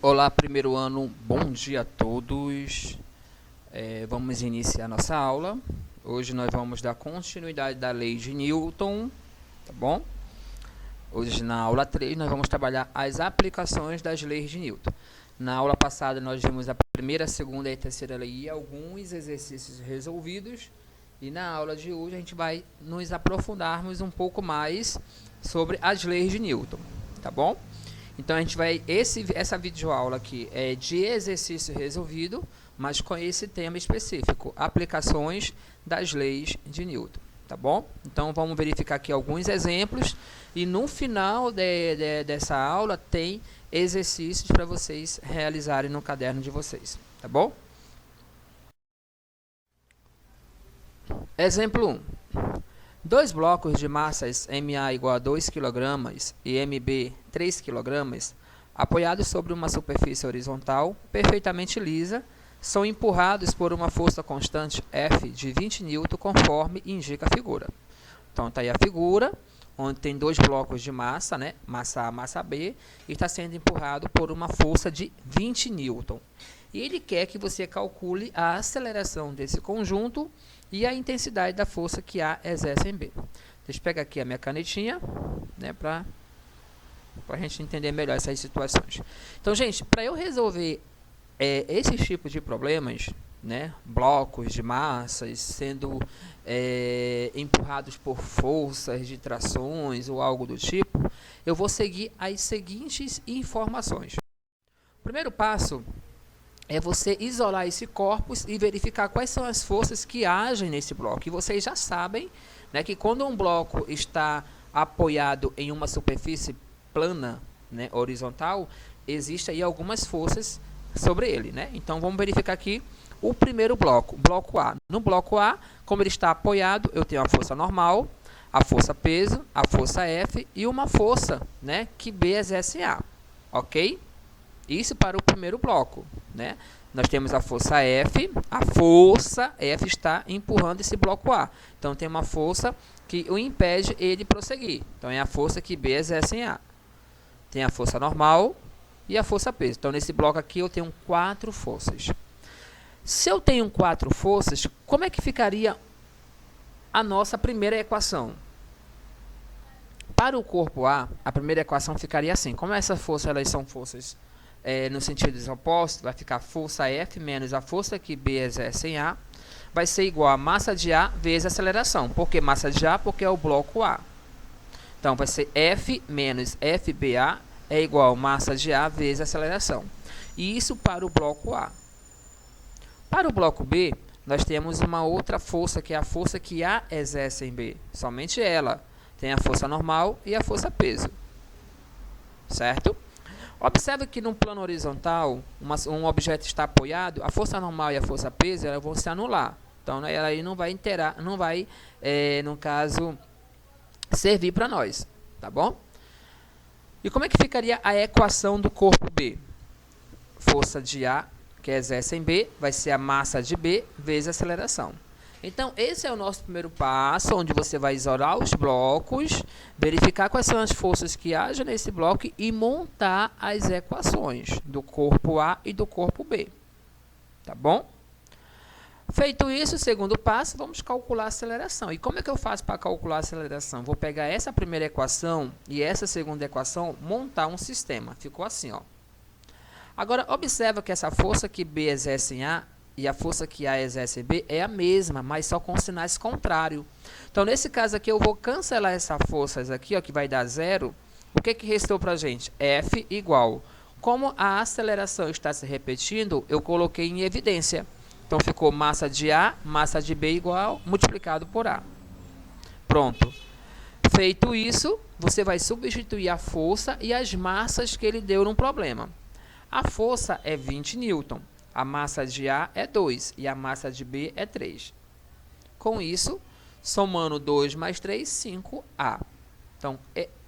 Olá, primeiro ano, bom dia a todos. Vamos iniciar nossa aula. Hoje nós vamos dar continuidade da lei de Newton, tá bom? Hoje na aula 3 nós vamos trabalhar as aplicações das leis de Newton. Na aula passada nós vimos a primeira, segunda e terceira lei e alguns exercícios resolvidos. E na aula de hoje a gente vai nos aprofundarmos um pouco mais sobre as leis de Newton, tá bom? Então a gente vai, essa videoaula aqui é de exercício resolvido, mas com esse tema específico, aplicações das leis de Newton, tá bom? Então vamos verificar aqui alguns exemplos e no final dessa aula tem exercícios para vocês realizarem no caderno de vocês, tá bom? Exemplo 1. Dois blocos de massas MA igual a 2 kg e MB 3 kg, apoiados sobre uma superfície horizontal perfeitamente lisa, são empurrados por uma força constante F de 20 N, conforme indica a figura. Então, está aí a figura, onde tem dois blocos de massa, né? Massa A, massa B, e está sendo empurrado por uma força de 20 N. E ele quer que você calcule a aceleração desse conjunto e a intensidade da força que A exerce em B. Deixa eu pegar aqui a minha canetinha, né, para a gente entender melhor essas situações. Então, gente, para eu resolver esses tipos de problemas, né, blocos de massas sendo empurrados por forças de trações ou algo do tipo, eu vou seguir as seguintes informações. O primeiro passo é você isolar esse corpus e verificar quais são as forças que agem nesse bloco. E vocês já sabem, né, que quando um bloco está apoiado em uma superfície plana, né, horizontal, existem aí algumas forças sobre ele, né? Então vamos verificar aqui o primeiro bloco, bloco A. No bloco A, como ele está apoiado, eu tenho a força normal, a força peso, a força F e uma força, né, que B exerce em A, ok? Isso para o primeiro bloco, né? Nós temos a força F está empurrando esse bloco A. Então, tem uma força que o impede ele prosseguir. Então, é a força que B exerce em A. Tem a força normal e a força peso. Então, nesse bloco aqui, eu tenho 4 forças. Se eu tenho 4 forças, como é que ficaria a nossa primeira equação? Para o corpo A, a primeira equação ficaria assim. Como essas forças elas são forças no sentido opostos, vai ficar força F menos a força que B exerce em A, vai ser igual a massa de A vezes a aceleração. Por que massa de A? Porque é o bloco A. Então, vai ser F menos FBA é igual a massa de A vezes a aceleração. E isso para o bloco A. Para o bloco B, nós temos uma outra força, que é a força que A exerce em B. Somente ela. Tem a força normal e a força peso. Certo? Observe que no plano horizontal, um objeto está apoiado, a força normal e a força peso elas vão se anular. Então, ela aí não vai, no caso, servir para nós. Tá bom? E como é que ficaria a equação do corpo B? Força de A, que exerce em B, vai ser a massa de B vezes a aceleração. Então, esse é o nosso primeiro passo, onde você vai isolar os blocos, verificar quais são as forças que agem nesse bloco e montar as equações do corpo A e do corpo B. Tá bom? Feito isso, segundo passo, vamos calcular a aceleração. E como é que eu faço para calcular a aceleração? Vou pegar essa primeira equação e essa segunda equação, montar um sistema. Ficou assim, ó. Agora, observa que essa força que B exerce em A e a força que A exerce em B é a mesma, mas só com sinais contrários. Então, nesse caso aqui, eu vou cancelar essas forças aqui, ó, que vai dar 0. O que restou para a gente? F igual. Como a aceleração está se repetindo, eu coloquei em evidência. Então, ficou massa de A, massa de B igual, multiplicado por A. Pronto. Feito isso, você vai substituir a força e as massas que ele deu no problema. A força é 20 N. A massa de A é 2 e a massa de B é 3. Com isso, somando 2 mais 3, 5A. Então,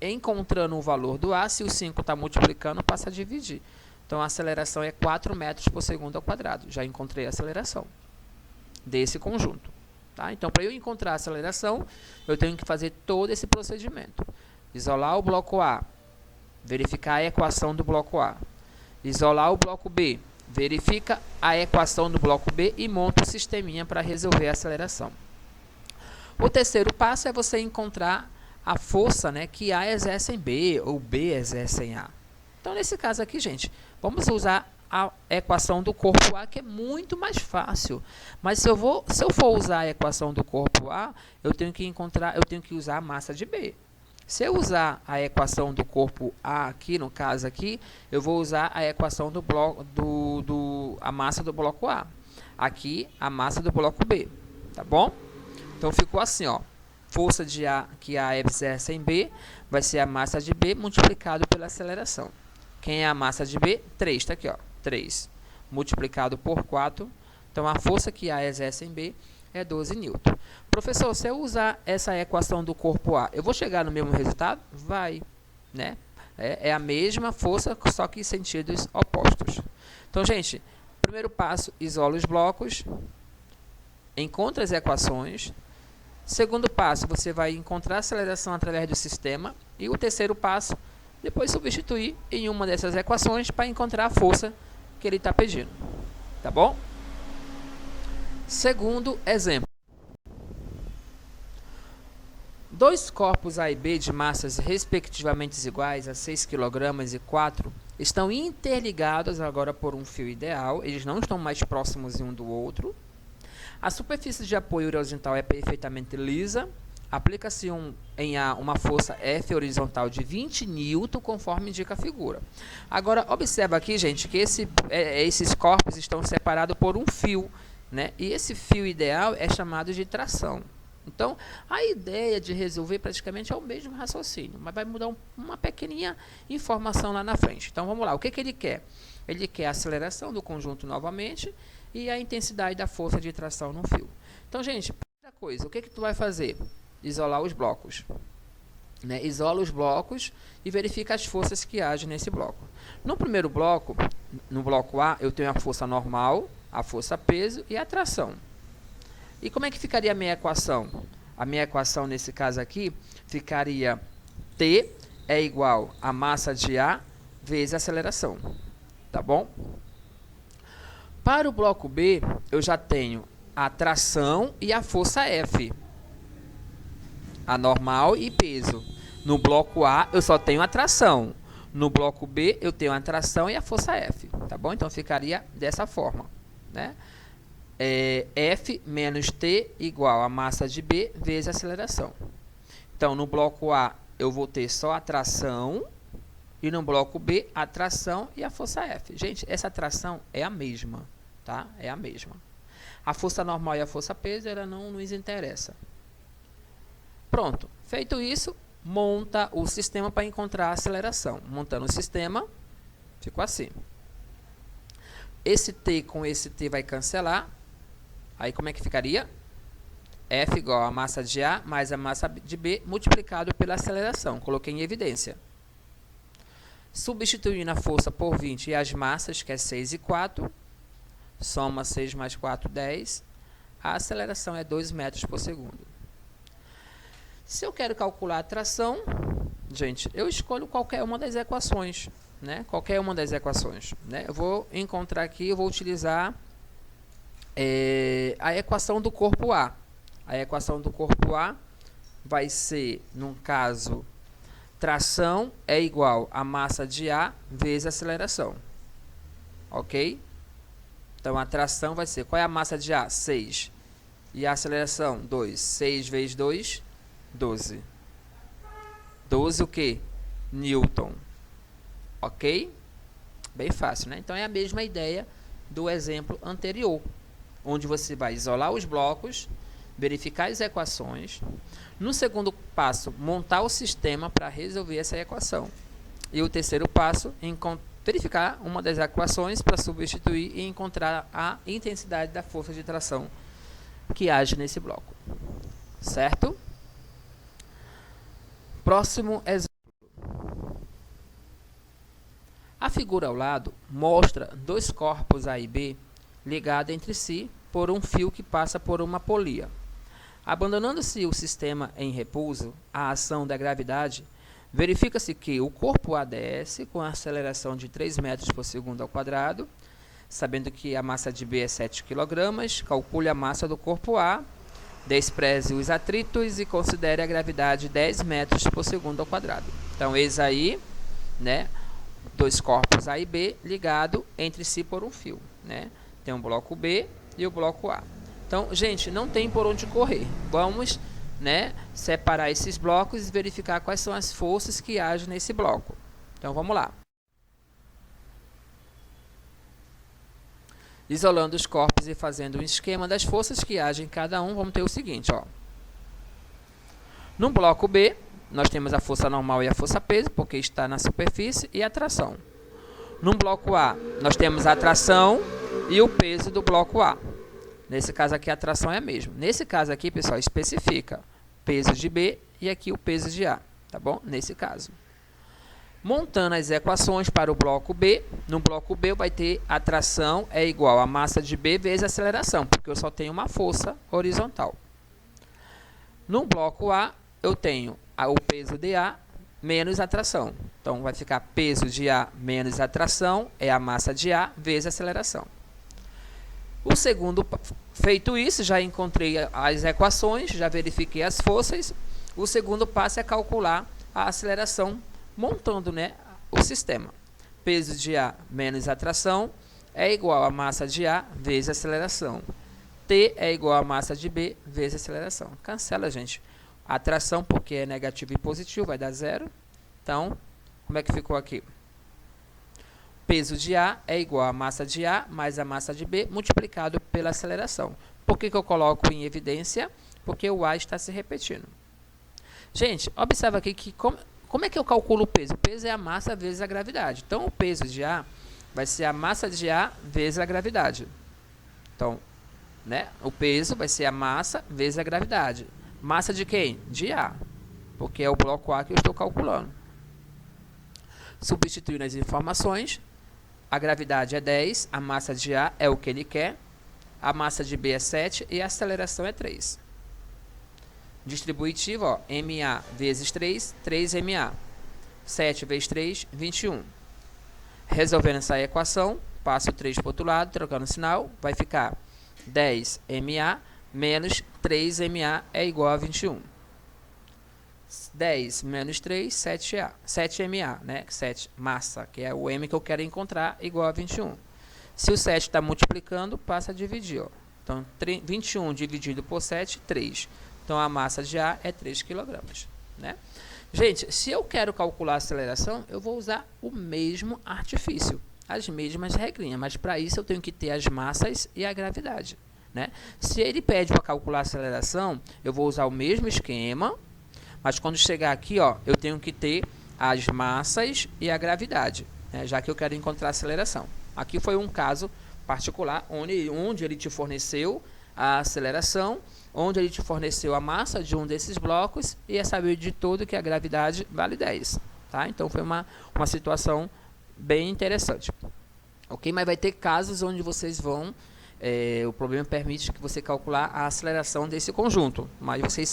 encontrando o valor do A, se o 5 está multiplicando, passa a dividir. Então, a aceleração é 4 metros por segundo ao quadrado. Já encontrei a aceleração desse conjunto. Tá? Então, para eu encontrar a aceleração, eu tenho que fazer todo esse procedimento. Isolar o bloco A, verificar a equação do bloco A. Isolar o bloco B. Verifica a equação do bloco B e monta o sisteminha para resolver a aceleração. O terceiro passo é você encontrar a força, né, que A exerce em B ou B exerce em A. Então, nesse caso aqui, gente, vamos usar a equação do corpo A, que é muito mais fácil. Mas se eu for usar a equação do corpo A, eu tenho que usar a massa de B. Se eu usar a equação do corpo A aqui, no caso aqui, eu vou usar a equação do bloco a massa do bloco A. Aqui, a massa do bloco B, tá bom? Então ficou assim, ó. Força de A que A exerce em B vai ser a massa de B multiplicado pela aceleração. Quem é a massa de B? 3, tá aqui, ó. 3 multiplicado por 4. Então a força que A exerce em B é 12 newton. Professor, se eu usar essa equação do corpo A, eu vou chegar no mesmo resultado? Vai, né? É a mesma força, só que em sentidos opostos. Então, gente, primeiro passo, isola os blocos, encontra as equações. Segundo passo, você vai encontrar a aceleração através do sistema. E o terceiro passo, depois substituir em uma dessas equações para encontrar a força que ele está pedindo. Tá bom? Segundo exemplo. Dois corpos A e B de massas respectivamente iguais a 6 kg e 4 estão interligados agora por um fio ideal. Eles não estão mais próximos um do outro. A superfície de apoio horizontal é perfeitamente lisa. Aplica-se em A uma força F horizontal de 20 N, conforme indica a figura. Agora, observa aqui, gente, que esses corpos estão separados por um fio, né? E esse fio ideal é chamado de tração. Então, a ideia de resolver praticamente é o mesmo raciocínio, mas vai mudar uma pequenininha informação lá na frente. Então, vamos lá. O que ele quer? Ele quer a aceleração do conjunto novamente e a intensidade da força de tração no fio. Então, gente, primeira coisa, o que tu vai fazer? Isolar os blocos. Né? Isola os blocos e verifica as forças que agem nesse bloco. No primeiro bloco, no bloco A, eu tenho a força normal, a força peso e a tração. E como é que ficaria a minha equação? A minha equação, nesse caso aqui, ficaria T é igual a massa de A vezes a aceleração. Tá bom? Para o bloco B, eu já tenho a tração e a força F. A normal e peso. No bloco A, eu só tenho a tração. No bloco B, eu tenho a tração e a força F. Tá bom? Então, ficaria dessa forma, né? F menos T igual a massa de B vezes a aceleração. Então, no bloco A, eu vou ter só a tração. E no bloco B, a tração e a força F. Gente, essa tração é a mesma, tá? É a mesma. A força normal e a força peso, ela não nos interessa. Pronto. Feito isso, monta o sistema para encontrar a aceleração. Montando o sistema, ficou assim. Esse T com esse T vai cancelar. Aí, como é que ficaria? F igual a massa de A mais a massa de B multiplicado pela aceleração. Coloquei em evidência. Substituindo a força por 20 e as massas, que é 6 e 4, soma 6 mais 4, 10. A aceleração é 2 metros por segundo. Se eu quero calcular a tração, gente, eu escolho qualquer uma das equações, né? Qualquer uma das equações, né? Eu vou encontrar aqui, eu vou utilizar a equação do corpo A. A equação do corpo A vai ser, no caso, tração é igual a massa de A vezes a aceleração. Ok? Então, a tração vai ser, qual é a massa de A? 6. E a aceleração? 2. 6 vezes 2, 12. 12 o quê? Newton. Ok? Bem fácil, né? Então, é a mesma ideia do exemplo anterior, onde você vai isolar os blocos, verificar as equações. No segundo passo, montar o sistema para resolver essa equação. E o terceiro passo, verificar uma das equações para substituir e encontrar a intensidade da força de tração que age nesse bloco. Certo? Próximo exemplo. A figura ao lado mostra dois corpos A e B ligados entre si por um fio que passa por uma polia. Abandonando-se o sistema em repouso, a ação da gravidade Verifica-se que o corpo A desce com a aceleração de 3 metros por segundo ao quadrado, sabendo que a massa de B é 7 kg, calcule a massa do corpo A, despreze os atritos e considere a gravidade 10 metros por segundo ao quadrado. Então, eis aí, né, dois corpos A e B ligados entre si por um fio, né? Tem o bloco B e o bloco A. Então, gente, não tem por onde correr. Vamos, né, separar esses blocos e verificar quais são as forças que agem nesse bloco. Então, vamos lá. Isolando os corpos e fazendo um esquema das forças que agem em cada um, vamos ter o seguinte, ó. No bloco B, nós temos a força normal e a força peso, porque está na superfície, e a tração. No bloco A, nós temos a tração e o peso do bloco A. Nesse caso aqui, a tração é a mesma. Nesse caso aqui, pessoal, especifica peso de B e aqui o peso de A, tá bom? Nesse caso. Montando as equações para o bloco B, no bloco B vai ter a tração é igual a massa de B vezes a aceleração, porque eu só tenho uma força horizontal. No bloco A, eu tenho o peso de A menos a tração. Então, vai ficar peso de A menos a tração é a massa de A vezes a aceleração. O segundo, feito isso, já encontrei as equações, já verifiquei as forças. O segundo passo é calcular a aceleração, montando, né, o sistema. Peso de A menos a tração é igual a massa de A vezes a aceleração. T é igual a massa de B vezes a aceleração. Cancela, gente. A tração, porque é negativo e positivo, vai dar 0. Então, como é que ficou aqui? Peso de A é igual a massa de A mais a massa de B multiplicado pela aceleração. Por que eu coloco em evidência? Porque o A está se repetindo. Gente, observa aqui que como é que eu calculo o peso? O peso é a massa vezes a gravidade. Então, o peso de A vai ser a massa de A vezes a gravidade. Então, né, o peso vai ser a massa vezes a gravidade. Massa de quem? De A, porque é o bloco A que eu estou calculando. Substituindo as informações, a gravidade é 10, a massa de A é o que ele quer, a massa de B é 7 e a aceleração é 3. Distributivo, ó, MA vezes 3, 3MA. 7 vezes 3, 21. Resolvendo essa equação, passo 3 para o outro lado, trocando o sinal, vai ficar 10MA menos 3MA é igual a 21. 10 menos 3, 7A, 7MA, né? 7, massa, que é o M que eu quero encontrar, igual a 21. Se o 7 está multiplicando, passa a dividir. Ó. Então, 21 dividido por 7, 3. Então, a massa de A é 3 kg. Né? Gente, se eu quero calcular a aceleração, eu vou usar o mesmo artifício, as mesmas regrinhas, mas para isso eu tenho que ter as massas e a gravidade. Né? Se ele pede para calcular a aceleração, eu vou usar o mesmo esquema, mas quando chegar aqui, ó, eu tenho que ter as massas e a gravidade, né, já que eu quero encontrar a aceleração. Aqui foi um caso particular, onde ele te forneceu a aceleração, onde ele te forneceu a massa de um desses blocos e é sabido de todo que a gravidade vale 10. Tá? Então, foi uma situação bem interessante. Ok? Mas vai ter casos onde vocês vão... o problema permite que você calcular a aceleração desse conjunto, mas vocês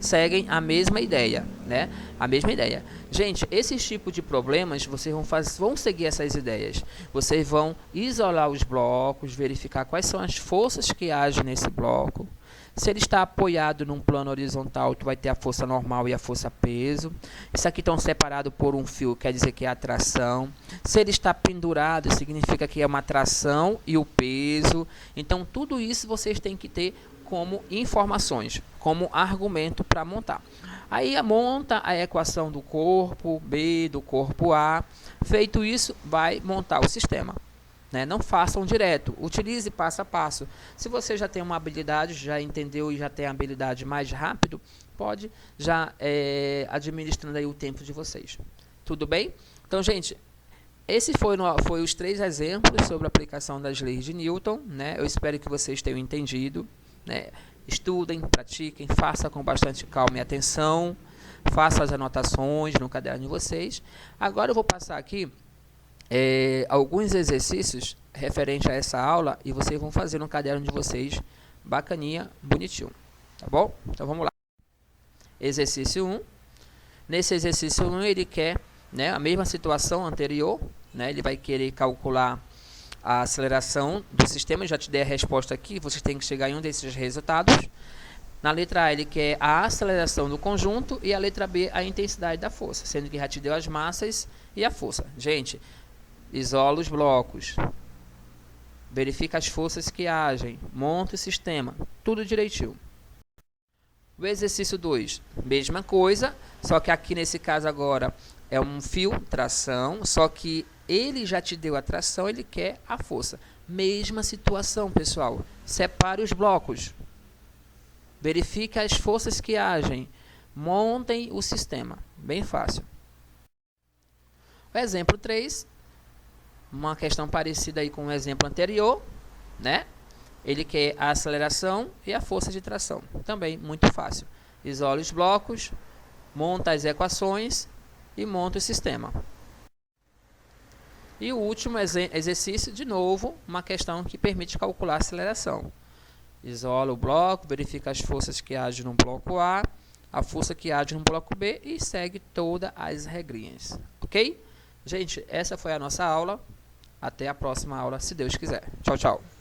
seguem a mesma ideia, né? A mesma ideia. Gente, esses tipos de problemas, vocês vão seguir essas ideias. Vocês vão isolar os blocos, verificar quais são as forças que agem nesse bloco. Se ele está apoiado num plano horizontal, tu vai ter a força normal e a força peso. Isso aqui estão separados por um fio, quer dizer que é a tração. Se ele está pendurado, significa que é uma tração e o peso. Então, tudo isso vocês têm que ter como informações, como argumento para montar. Aí, monta a equação do corpo B, do corpo A. Feito isso, vai montar o sistema. Não façam direto, utilize passo a passo. Se você já tem uma habilidade, já entendeu e já tem a habilidade mais rápido, pode já administrando aí o tempo de vocês. Tudo bem? Então, gente, esses foi os 3 exemplos sobre a aplicação das leis de Newton. Né? Eu espero que vocês tenham entendido. Né? Estudem, pratiquem, façam com bastante calma e atenção. Façam as anotações no caderno de vocês. Agora eu vou passar aqui alguns exercícios referente a essa aula e vocês vão fazer no caderno de vocês bacaninha, bonitinho, tá bom? Então vamos lá. Exercício 1. Nesse exercício 1, ele quer, né, a mesma situação anterior, né, ele vai querer calcular a aceleração do sistema. Eu já te dei a resposta aqui, vocês têm que chegar em um desses resultados. Na letra A, ele quer a aceleração do conjunto e a letra B, a intensidade da força, sendo que já te deu as massas e a força. Gente, isola os blocos, verifica as forças que agem, monta o sistema, tudo direitinho. O exercício 2, mesma coisa, só que aqui nesse caso agora é um fio, tração, só que ele já te deu a tração, ele quer a força. Mesma situação, pessoal. Separe os blocos. Verifique as forças que agem. Montem o sistema. Bem fácil. O exemplo 3, uma questão parecida aí com o exemplo anterior, né? Ele quer a aceleração e a força de tração. Também muito fácil. Isola os blocos, monta as equações e monta o sistema. E o último exercício, de novo, uma questão que permite calcular a aceleração. Isola o bloco, verifica as forças que agem no bloco A, a força que age no bloco B e segue todas as regrinhas. Ok? Gente, essa foi a nossa aula. Até a próxima aula, se Deus quiser. Tchau, tchau.